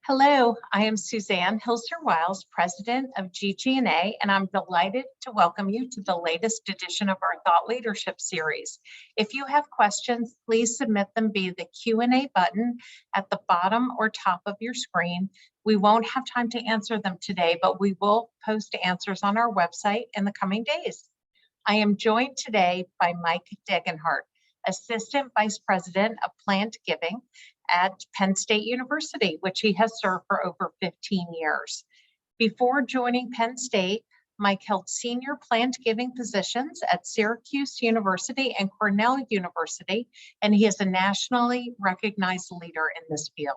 Hello, I am Suzanne Hilster-Wiles, President of GG&A, and I'm delighted to welcome you to the latest edition of our Thought Leadership Series. If you have questions, please submit them via the Q&A button at the bottom or top of your screen. We won't have time to answer them today, but we will post answers on our website in the coming days. I am joined today by Mike Degenhart, Assistant Vice President of Planned Giving at Penn State University, which he has served for over 15 years. Before joining Penn State, Mike held senior planned giving positions at Syracuse University and Cornell University, and he is a nationally recognized leader in this field.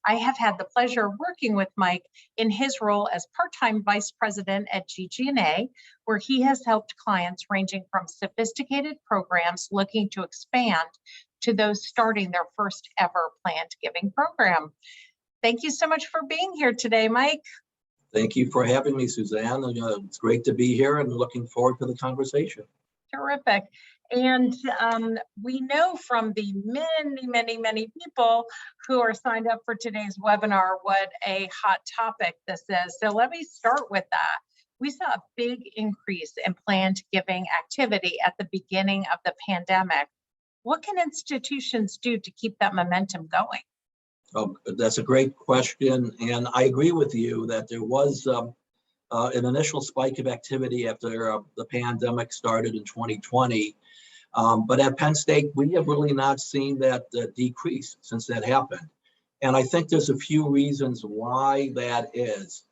I have had the pleasure of working with Mike in his role as part-time vice president at GG&A, where he has helped clients ranging from sophisticated programs looking to expand to those starting their first ever planned giving program. Thank you so much for being here today, Mike. Thank you for having me, Suzanne. It's great to be here and looking forward to the conversation. Terrific. And we know from the many people who are signed up for today's webinar what a hot topic this is. So let me start with that. We saw a big increase in planned giving activity at the beginning of the pandemic. What can institutions do to keep that momentum going? Oh, that's a great question. And I agree with you that there was an initial spike of activity after the pandemic started in 2020. But at Penn State, we have really not seen that decrease since that happened. And I think there's a few reasons why that is.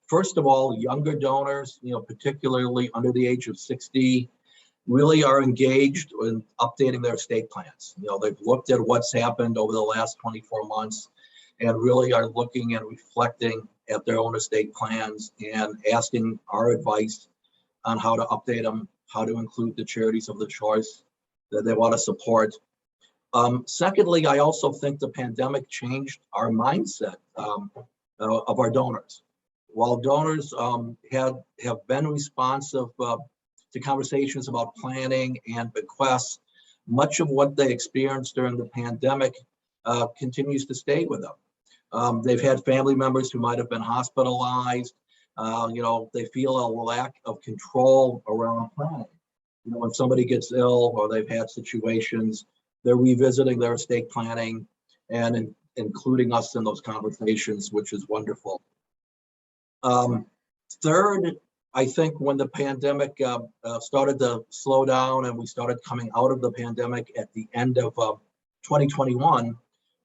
First of all, younger donors, particularly under the age of 60, really are engaged in updating their estate plans. They've looked at what's happened over the last 24 months and really are looking and reflecting at their own estate plans and asking our advice on how to update them, how to include the charities of the choice that they want to support. Secondly, I also think the pandemic changed our mindset of our donors. While donors have been responsive to conversations about planning and bequests, much of what they experienced during the pandemic continues to stay with them. They've had family members who might have been hospitalized. They feel a lack of control around planning. When somebody gets ill or they've had situations, they're revisiting their estate planning and including us in those conversations, which is wonderful. Third, I think when the pandemic started to slow down and we started coming out of the pandemic at the end of 2021,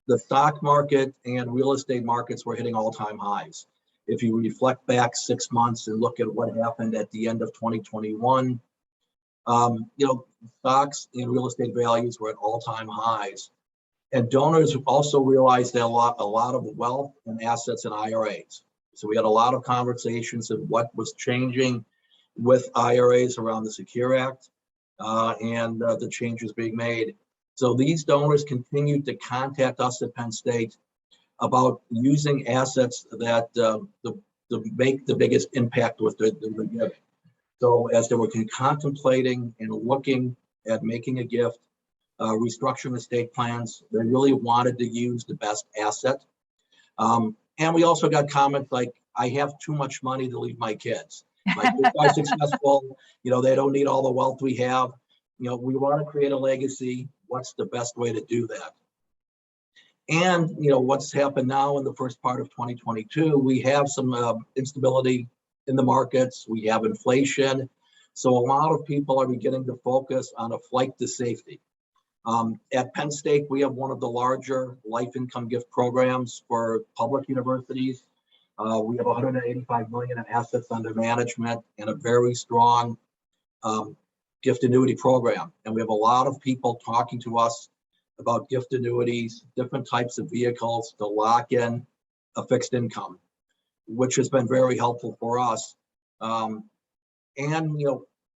the stock market and real estate markets were hitting all-time highs. If you reflect back 6 months and look at what happened at the end of 2021, stocks and real estate values were at all-time highs. And donors also realized that a lot of wealth and assets in IRAs. So we had a lot of conversations of what was changing with IRAs around the Secure Act and the changes being made. So these donors continued to contact us at Penn State about using assets that make the biggest impact with the giving. So as they were contemplating and looking at making a gift, restructuring estate plans, they really wanted to use the best asset. And we also got comments like, I have too much money to leave my kids. My kids are successful, they don't need all the wealth we have. We want to create a legacy. What's the best way to do that? And, what's happened now in the first part of 2022, we have some instability in the markets. We have inflation. So a lot of people are beginning to focus on a flight to safety. At Penn State, we have one of the larger life income gift programs for public universities. We have 185 million in assets under management and a very strong gift annuity program. And we have a lot of people talking to us about gift annuities, different types of vehicles to lock in a fixed income, which has been very helpful for us. And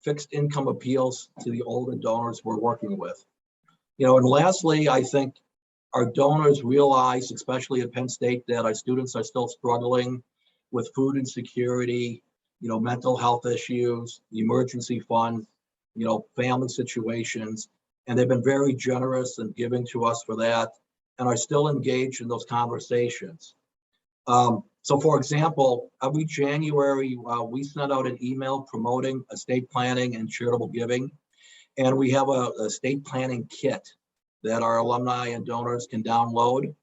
fixed income appeals to the older donors we're working with. And lastly, I think our donors realize, especially at Penn State, that our students are still struggling with food insecurity, mental health issues, the emergency fund, family situations, and they've been very generous and giving to us for that, and are still engaged in those conversations. So for example, every January, we send out an email promoting estate planning and charitable giving. And we have a estate planning kit that our alumni and donors can download.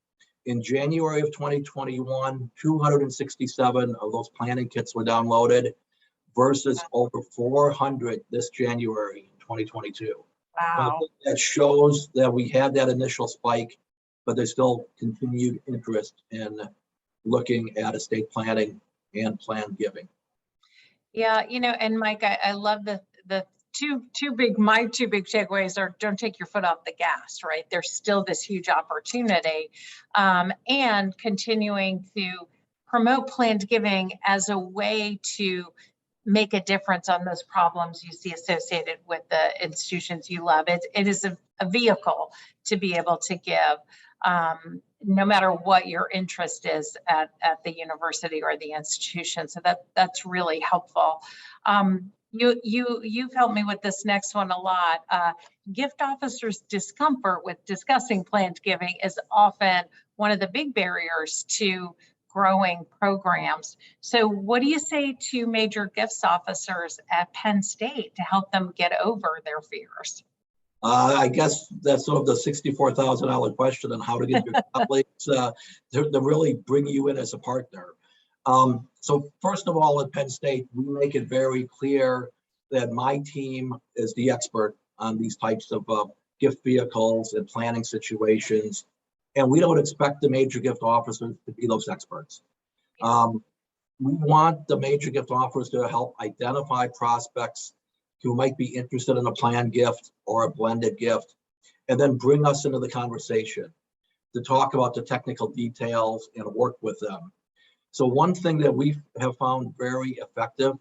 In January of 2021, 267 of those planning kits were downloaded versus over 400 this January in 2022. Wow. That shows that we had that initial spike, but there's still continued interest in looking at estate planning and planned giving. Yeah, and Mike, I love the my two big takeaways are don't take your foot off the gas, right? There's still this huge opportunity, and continuing to promote planned giving as a way to make a difference on those problems you see associated with the institutions you love. It is a vehicle to be able to give, no matter what your interest is at the university or the institution. So that's really helpful. You've helped me with this next one a lot. Gift officers' discomfort with discussing planned giving is often one of the big barriers to growing programs. So what do you say to major gifts officers at Penn State to help them get over their fears? I guess that's sort of the $64,000 question on how to get your colleagues to really bring you in as a partner. So first of all, at Penn State, we make it very clear that my team is the expert on these types of gift vehicles and planning situations. And we don't expect the major gift officers to be those experts. We want the major gift officers to help identify prospects who might be interested in a planned gift or a blended gift, and then bring us into the conversation to talk about the technical details and work with them. So one thing that we have found very effective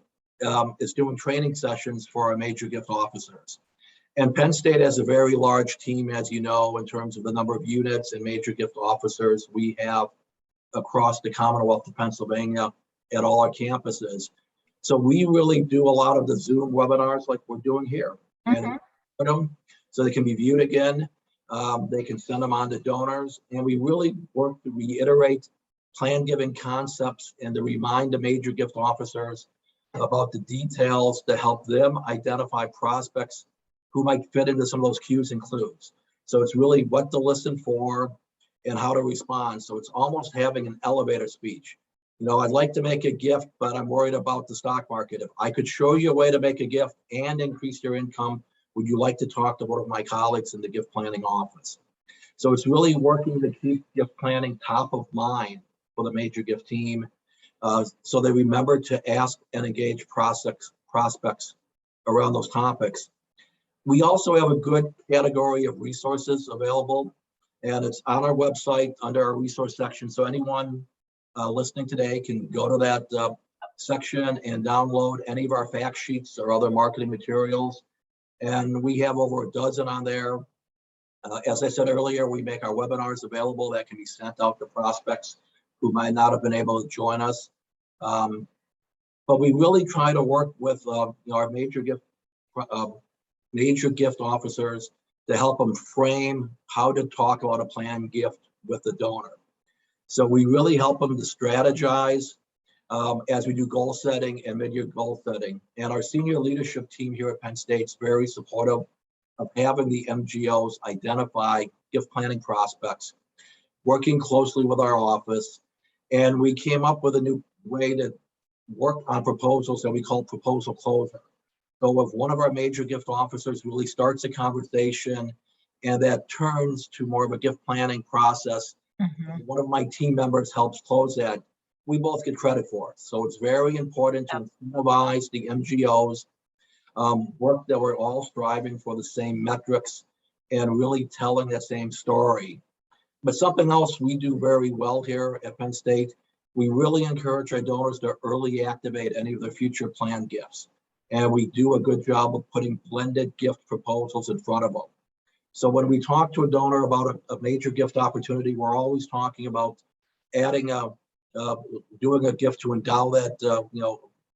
is doing training sessions for our major gift officers. And Penn State has a very large team, as you know, in terms of the number of units and major gift officers we have across the Commonwealth of Pennsylvania at all our campuses. So we really do a lot of the Zoom webinars like we're doing here. And put them so they can be viewed again. They can send them on to donors. And we really work to reiterate plan giving concepts and to remind the major gift officers about the details to help them identify prospects who might fit into some of those cues and clues. So it's really what to listen for and how to respond. So it's almost having an elevator speech. I'd like to make a gift, but I'm worried about the stock market. If I could show you a way to make a gift and increase your income, would you like to talk to one of my colleagues in the gift planning office? So it's really working to keep gift planning top of mind for the major gift team, so they remember to ask and engage prospects around those topics. We also have a good category of resources available, and it's on our website under our resource section. So anyone listening today can go to that section and download any of our fact sheets or other marketing materials. And we have over a dozen on there. As I said earlier, we make our webinars available that can be sent out to prospects who might not have been able to join us. But we really try to work with our major gift officers to help them frame how to talk about a planned gift with the donor. So we really help them to strategize as we do goal setting and mid-year goal setting. And our senior leadership team here at Penn State is very supportive of having the MGOs identify gift planning prospects, working closely with our office. And we came up with a new way to work on proposals that we call proposal closure. So if one of our major gift officers really starts a conversation and that turns to more of a gift planning process, one of my team members helps close that, we both get credit for it. So it's very important to incentivize the MGOs, work that we're all striving for the same metrics and really telling that same story. But something else we do very well here at Penn State, we really encourage our donors to early activate any of their future planned gifts. And we do a good job of putting blended gift proposals in front of them. So when we talk to a donor about a major gift opportunity, we're always talking about adding doing a gift to endow that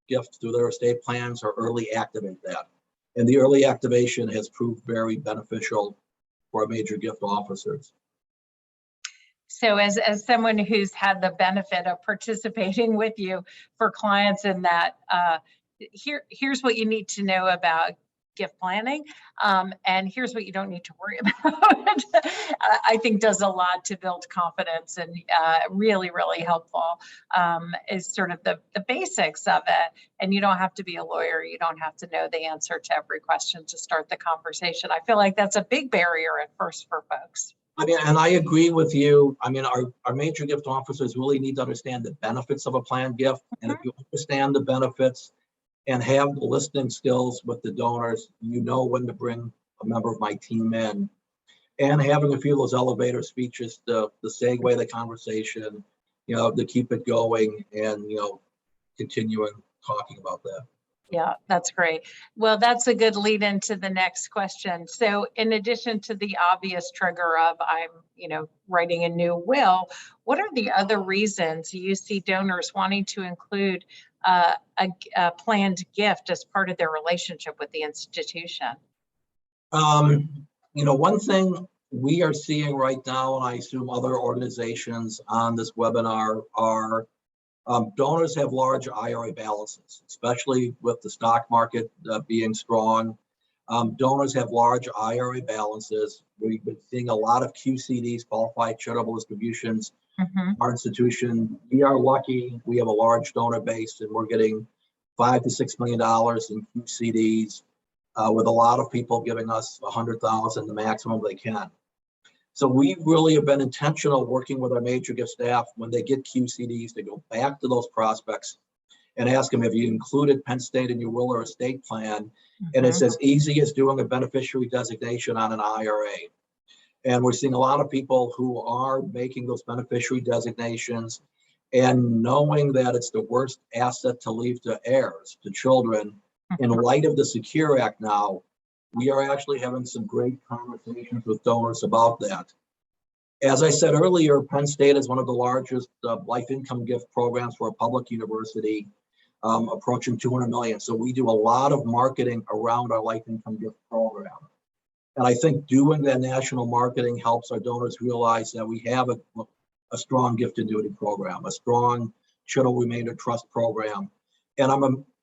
gift through their estate plans or early activate that. And the early activation has proved very beneficial for our major gift officers. So as someone who's had the benefit of participating with you for clients in that, here's what you need to know about gift planning, and here's what you don't need to worry about. I think does a lot to build confidence, and really, really helpful is sort of the basics of it. And you don't have to be a lawyer. You don't have to know the answer to every question to start the conversation. I feel like that's a big barrier at first for folks. I mean, and I agree with you. I mean, our major gift officers really need to understand the benefits of a planned gift. And if you understand the benefits and have the listening skills with the donors, you know when to bring a member of my team in. And having a few of those elevator speeches to segue the conversation, you know, to keep it going and, you know, continuing talking about that. Yeah, that's great. Well, that's a good lead into the next question. So in addition to the obvious trigger of I'm, you know, writing a new will, what are the other reasons you see donors wanting to include a planned gift as part of their relationship with the institution? You know, one thing we are seeing right now, and I assume other organizations on this webinar are donors have large IRA balances, especially with the stock market being strong. Donors have large IRA balances. We've been seeing a lot of QCDs, qualified charitable distributions. Our institution, we are lucky. We have a large donor base, and we're getting $5 to $6 million in QCDs, with a lot of people giving us 100,000, the maximum they can. So we really have been intentional working with our major gift staff when they get QCDs to go back to those prospects and ask them, have you included Penn State in your will or estate plan? And it's as easy as doing a beneficiary designation on an IRA. And we're seeing a lot of people who are making those beneficiary designations and knowing that it's the worst asset to leave to heirs, to children. In light of the Secure Act now, we are actually having some great conversations with donors about that. As I said earlier, Penn State is one of the largest life income gift programs for a public university, approaching 200 million. So we do a lot of marketing around our life income gift program. And I think doing that national marketing helps our donors realize that we have a strong gift annuity program, a strong chattel remainder trust program. And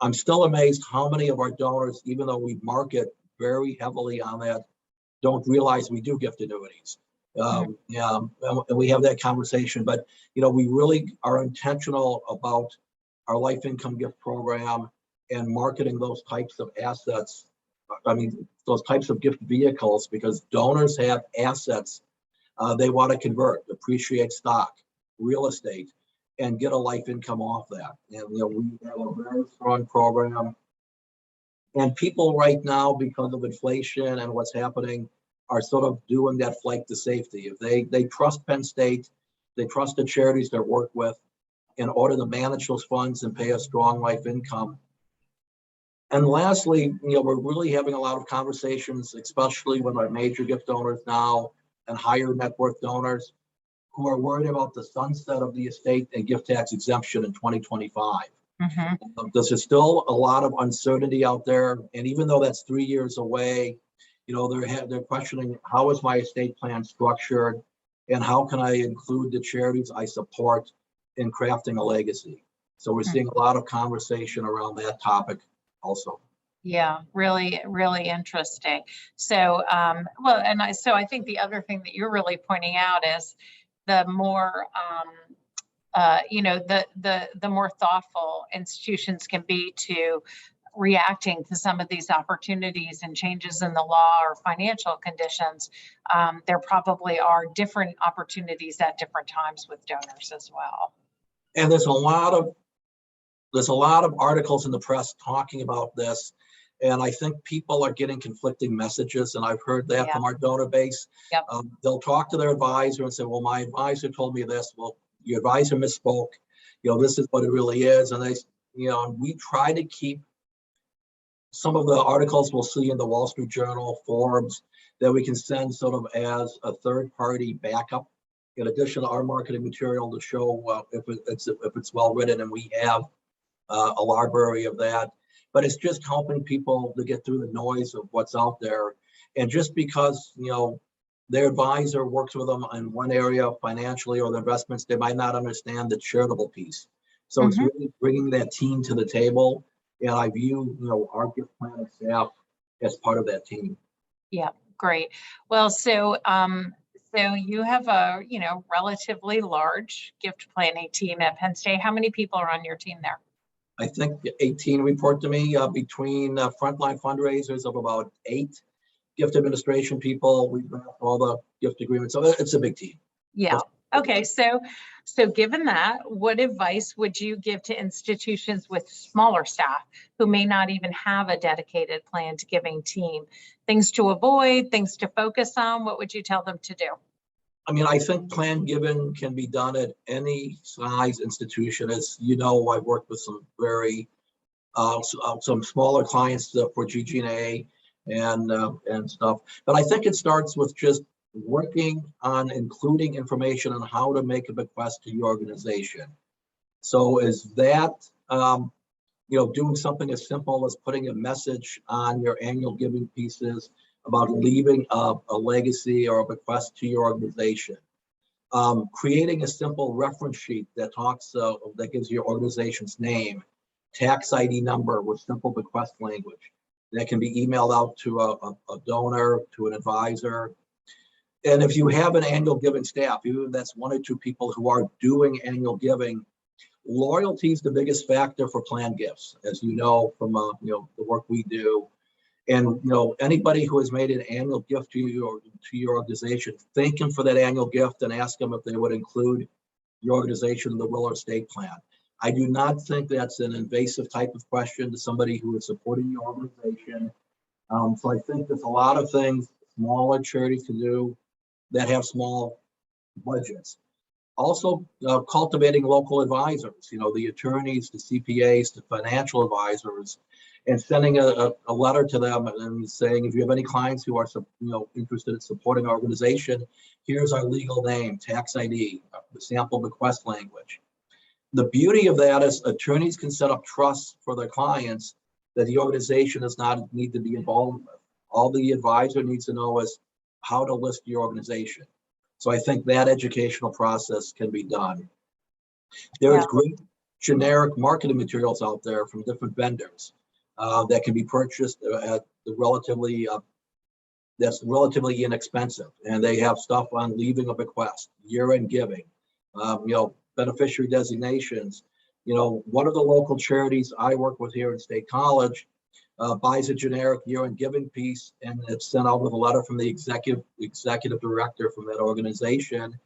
I'm still amazed how many of our donors, even though we market very heavily on that, don't realize we do gift annuities. And we have that conversation, but you know, we really are intentional about our life income gift program and marketing those types of assets. I mean, those types of gift vehicles, because donors have assets they want to convert, appreciate stock, real estate, and get a life income off that. And you know, we have a very strong program. And people right now, because of inflation and what's happening, are sort of doing that flight to safety. If they trust Penn State, they trust the charities they work with in order to manage those funds and pay a strong life income. And lastly, you know, we're really having a lot of conversations, especially with our major gift donors now and higher net worth donors who are worried about the sunset of the estate and gift tax exemption in 2025. There's still a lot of uncertainty out there. And even though that's 3 years away, you know, they're questioning, how is my estate plan structured and how can I include the charities I support in crafting a legacy? So we're seeing a lot of conversation around that topic also. Yeah, really, really interesting. So, well, and so I think the other thing that you're really pointing out is the more, you know, the more thoughtful institutions can be to reacting to some of these opportunities and changes in the law or financial conditions. There probably are different opportunities at different times with donors as well. And there's a lot of articles in the press talking about this. And I think people are getting conflicting messages. And I've heard that from our donor base. They'll talk to their advisor and say, well, my advisor told me this. Well, your advisor misspoke. You know, this is what it really is. And you know, we try to keep some of the articles we'll see in the Wall Street Journal, Forbes, that we can send sort of as a third party backup, in addition to our marketing material to show if it's well written, and we have a library of that. But it's just helping people to get through the noise of what's out there. And just because, you know, their advisor works with them in one area financially or the investments, they might not understand the charitable piece. So it's Mhm. really bringing that team to the table. And I view, our gift planning staff as part of that team. Yeah, great. Well, so you have a, relatively large gift planning team at Penn State. How many people are on your team there? I think 18 report to me, between frontline fundraisers of about 8, gift administration people. We draft all the gift agreements. So it's a big team. Yeah. Okay. So given that, what advice would you give to institutions with smaller staff who may not even have a dedicated planned giving team? Things to avoid, things to focus on. What would you tell them to do? I mean, I think planned giving can be done at any size institution. As you know, I've worked with some very some smaller clients for GG&A and stuff. But I think it starts with just working on including information on how to make a bequest to your organization. So is that doing something as simple as putting a message on your annual giving pieces about leaving a legacy or a bequest to your organization. Creating a simple reference sheet that that gives your organization's name, tax ID number with simple bequest language that can be emailed out to a donor, to an advisor. And if you have an annual giving staff, even that's 1 or 2 people who are doing annual giving, loyalty is the biggest factor for planned gifts, as you know from the work we do. And anybody who has made an annual gift to your organization, thank them for that annual gift and ask them if they would include your organization in the will or estate plan. I do not think that's an invasive type of question to somebody who is supporting your organization. So I think there's a lot of things smaller charities can do that have small budgets. Also, cultivating local advisors, the attorneys, the CPAs, the financial advisors, and sending a letter to them and saying, if you have any clients who are interested in supporting our organization, here's our legal name, tax ID, the sample bequest language. The beauty of that is attorneys can set up trusts for their clients that the organization does not need to be involved with. All the advisor needs to know is how to list your organization. So I think that educational process can be done. There's great generic marketing materials out there from different vendors that can be purchased at the that's relatively inexpensive. And they have stuff on leaving a bequest, year-end giving, beneficiary designations. One of the local charities I work with here in State College buys a generic year-end giving piece, and it's sent out with a letter from the executive director from that organization,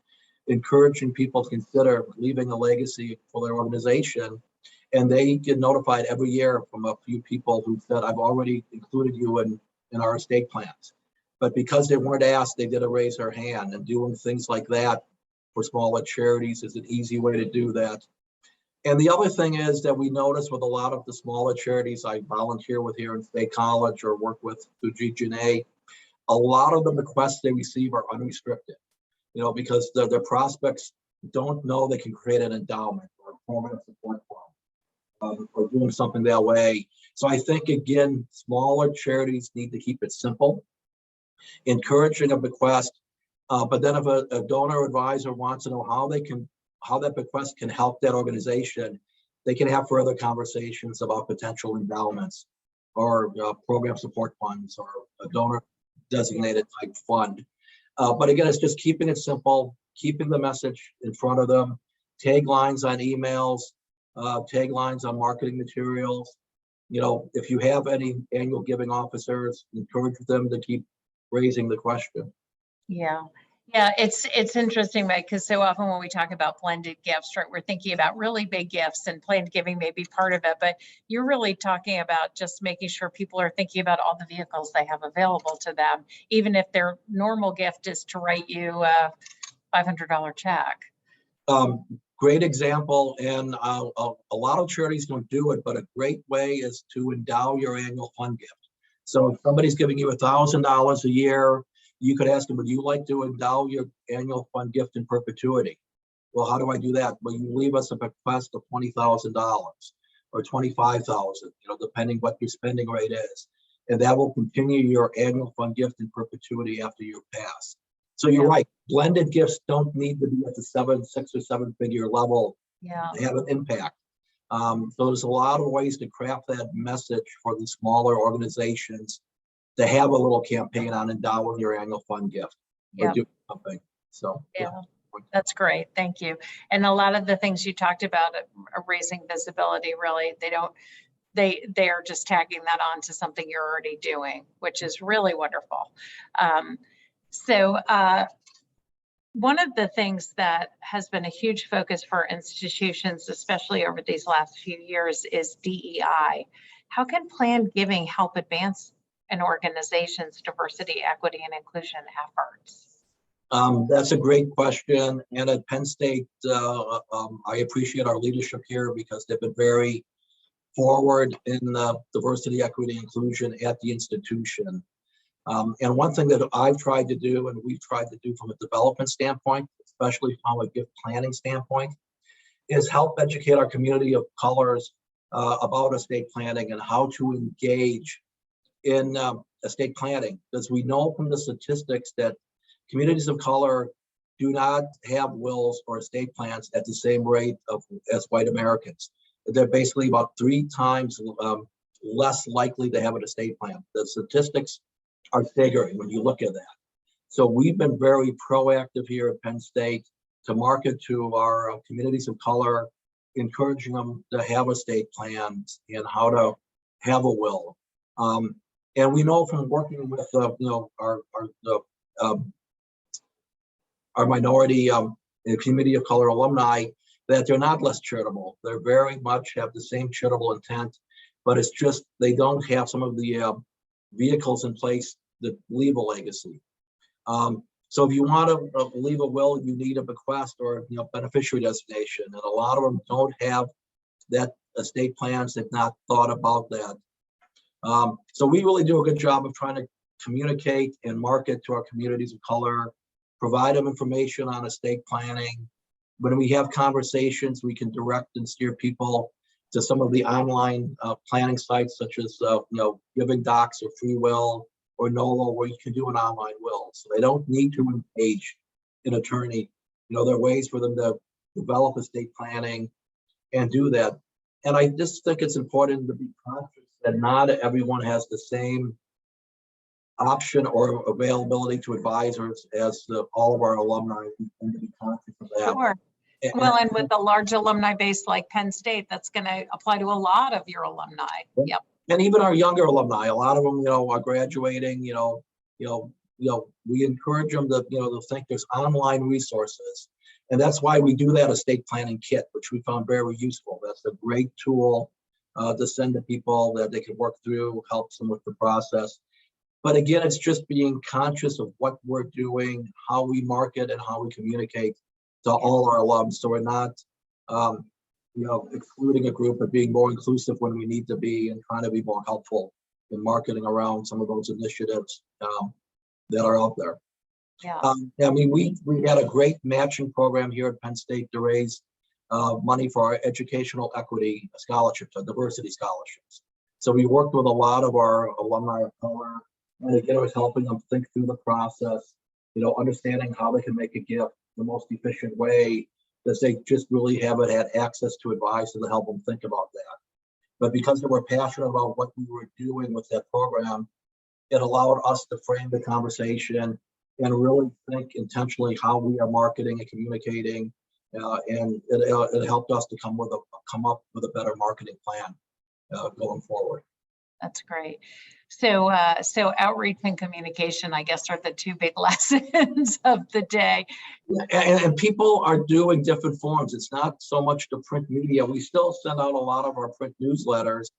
encouraging people to consider leaving a legacy for their organization. And they get notified every year from a few people who said, I've already included you in our estate plans. But because they weren't asked, they didn't raise their hand. And doing things like that for smaller charities is an easy way to do that. And the other thing is that we notice with a lot of the smaller charities I volunteer with here in State College or work with through GG&A, a lot of the bequests they receive are unrestricted, because their prospects don't know they can create an endowment or a program support fund or doing something that way. So I think, again, smaller charities need to keep it simple, encouraging a bequest. But then if a donor advisor wants to know how that bequest can help that organization, they can have further conversations about potential endowments or program support funds or a donor designated type fund. But again, it's just keeping it simple, keeping the message in front of them, tag lines on emails, tag lines on marketing materials. If you have any annual giving officers, encourage them to keep raising the question. Yeah. Yeah, it's interesting, right? Because so often when we talk about blended gifts, right, we're thinking about really big gifts, and planned giving may be part of it, but you're really talking about just making sure people are thinking about all the vehicles they have available to them, even if their normal gift is to write you a $500 check. Great example, and a lot of charities don't do it, but a great way is to endow your annual fund gift. So if somebody's giving you $1,000 a year, you could ask them, would you like to endow your annual fund gift in perpetuity? Well, how do I do that? Well, you leave us a bequest of $20,000 or $25,000, depending what your spending rate is. And that will continue your annual fund gift in perpetuity after you pass. So you're right, blended gifts don't need to be at the 6 or 7 figure level Yeah. to have an impact. So there's a lot of ways to craft that message for the smaller organizations to have a little campaign on endowing your annual fund gift or Yeah. do something. So Yeah. That's great. Thank you. And a lot of the things you talked about are raising visibility, really, they are just tagging that on to something you're already doing, which is really wonderful. So one of the things that has been a huge focus for institutions, especially over these last few years, is DEI. How can planned giving help advance an organization's diversity, equity, and inclusion efforts? That's a great question. And at Penn State, I appreciate our leadership here because they've been very forward in diversity, equity, inclusion at the institution. And one thing that I've tried to do, and we've tried to do from a development standpoint, especially from a gift planning standpoint, is help educate our community of colors about estate planning and how to engage in estate planning. Because we know from the statistics that communities of color do not have wills or estate plans at the same rate as white Americans. They're basically about 3 times less likely to have an estate plan. The statistics are staggering when you look at that. So we've been very proactive here at Penn State to market to our communities of color, encouraging them to have estate plans and how to have a will. And we know from working with our minority community of color alumni that they're not less charitable. They're very much have the same charitable intent, but it's just they don't have some of the vehicles in place that leave a legacy. So if you want to leave a will, you need a bequest or beneficiary designation, and a lot of them don't have that estate plans. They've not thought about that. So we really do a good job of trying to communicate and market to our communities of color, provide them information on estate planning. When we have conversations, we can direct and steer people to some of the online planning sites, such as Giving Docs or Free Will or NOLO, where you can do an online will. So they don't need to engage an attorney. There are ways for them to develop estate planning and do that. And I just think it's important to be conscious that not everyone has the same option or availability to advisors as all of our alumni. We tend to be conscious of that. Sure. Well, and with a large alumni base like Penn State, that's going to apply to a lot of your alumni. Yep. And even our younger alumni, a lot of them, are graduating. We encourage them to think there's online resources, and that's why we do that estate planning kit, which we found very useful. That's a great tool to send to people that they can work through, helps them with the process. But again, it's just being conscious of what we're doing, how we market, and how we communicate to all our alums. So we're not, excluding a group, but being more inclusive when we need to be, and trying to be more helpful in marketing around some of those initiatives that are out there. Yeah. We had a great matching program here at Penn State to raise money for our educational equity scholarships, our diversity scholarships. So we worked with a lot of our alumni of color, and again, it was helping them think through the process, understanding how they can make a gift the most efficient way, because they just really haven't had access to advice to help them think about that. But because they were passionate about what we were doing with that program, it allowed us to frame the conversation and really think intentionally how we are marketing and communicating, and it helped us to come up with a better marketing plan going forward. That's great. So outreach and communication, I guess, are the 2 big lessons of the day. And people are doing different forms. It's not so much the print media. We still send out a lot of our print newsletters,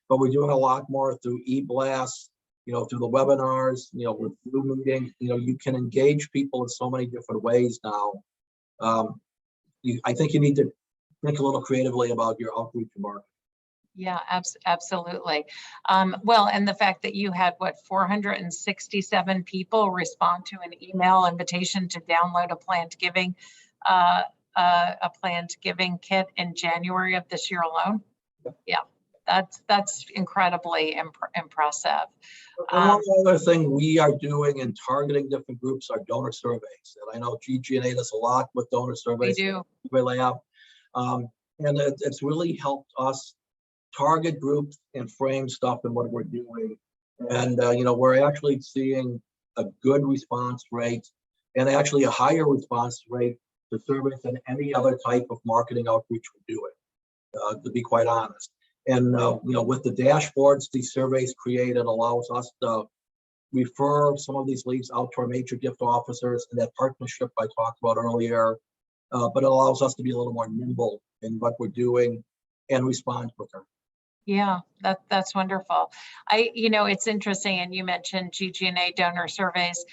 but we're doing a lot more through e-blasts, through the webinars, with Zoom meetings. You can engage people in so many different ways now. I think you need to think a little creatively about your outreach and marketing. Yeah, absolutely. Well, and the fact that you had 467 people respond to an email invitation to download a planned giving kit in January of this year alone. Yeah, That's incredibly impressive. And one other thing we are doing in targeting different groups are donor surveys. And I know GG&A does a lot with donor surveys. We do. Really have. And it's really helped us target groups and frame stuff in what we're doing. And, we're actually seeing a good response rate and actually a higher response rate to surveys than any other type of marketing outreach we're doing, to be quite honest. And, with the dashboards these surveys created allows us to refer some of these leads out to our major gift officers and that partnership I talked about earlier. But it allows us to be a little more nimble in what we're doing and respond quicker. Yeah, that's wonderful. It's interesting, and you mentioned GG&A donor surveys.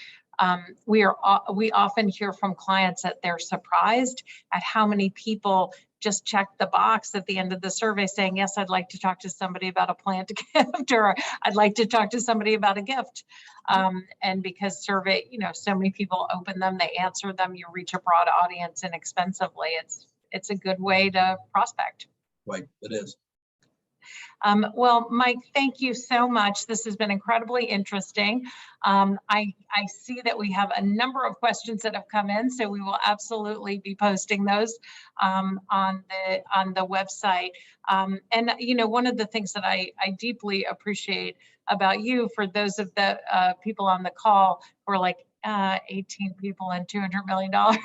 We often hear from clients that they're surprised at how many people just check the box at the end of the survey saying, yes, I'd like to talk to somebody about a plant gift, or I'd like to talk to somebody about a gift. And because so many people open them, they answer them, you reach a broad audience inexpensively. It's a good way to prospect. Right, it is. Well, Mike, thank you so much. This has been incredibly interesting. I see that we have a number of questions that have come in, so we will absolutely be posting those on the website. And one of the things that I deeply appreciate about you, for those of the people on the call who are like, 18 people and $200 million under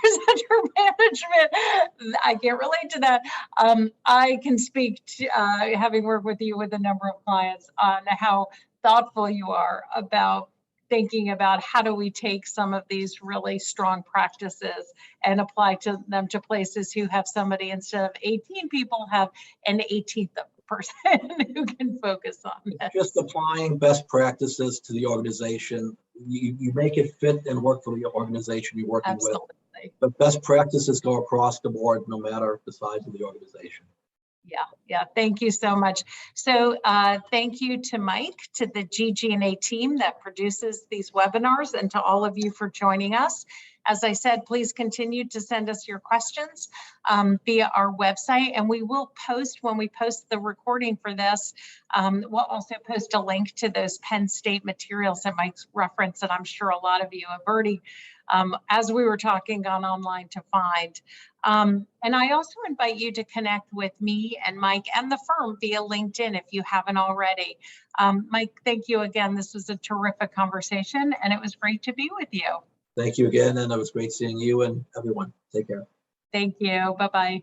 management. I can't relate to that. I can speak to, having worked with you with a number of clients, on how thoughtful you are about thinking about how do we take some of these really strong practices and apply them to places who have somebody, instead of 18 people, have an 18th person who can focus on this. Just applying best practices to the organization. You make it fit and work for the organization you're working Absolutely. with. But best practices go across the board, no matter the size of the organization. Yeah. Thank you so much. So thank you to Mike, to the GG&A team that produces these webinars, and to all of you for joining us. As I said, please continue to send us your questions via our website, and we will post, when we post the recording for this, we'll also post a link to those Penn State materials that Mike's referenced, that I'm sure a lot of you have already, as we were talking, gone online to find. And I also invite you to connect with me and Mike and the firm via LinkedIn if you haven't already. Mike, thank you again. This was a terrific conversation, and it was great to be with you. Thank you again, and it was great seeing you and everyone. Take care. Thank you. Bye-bye.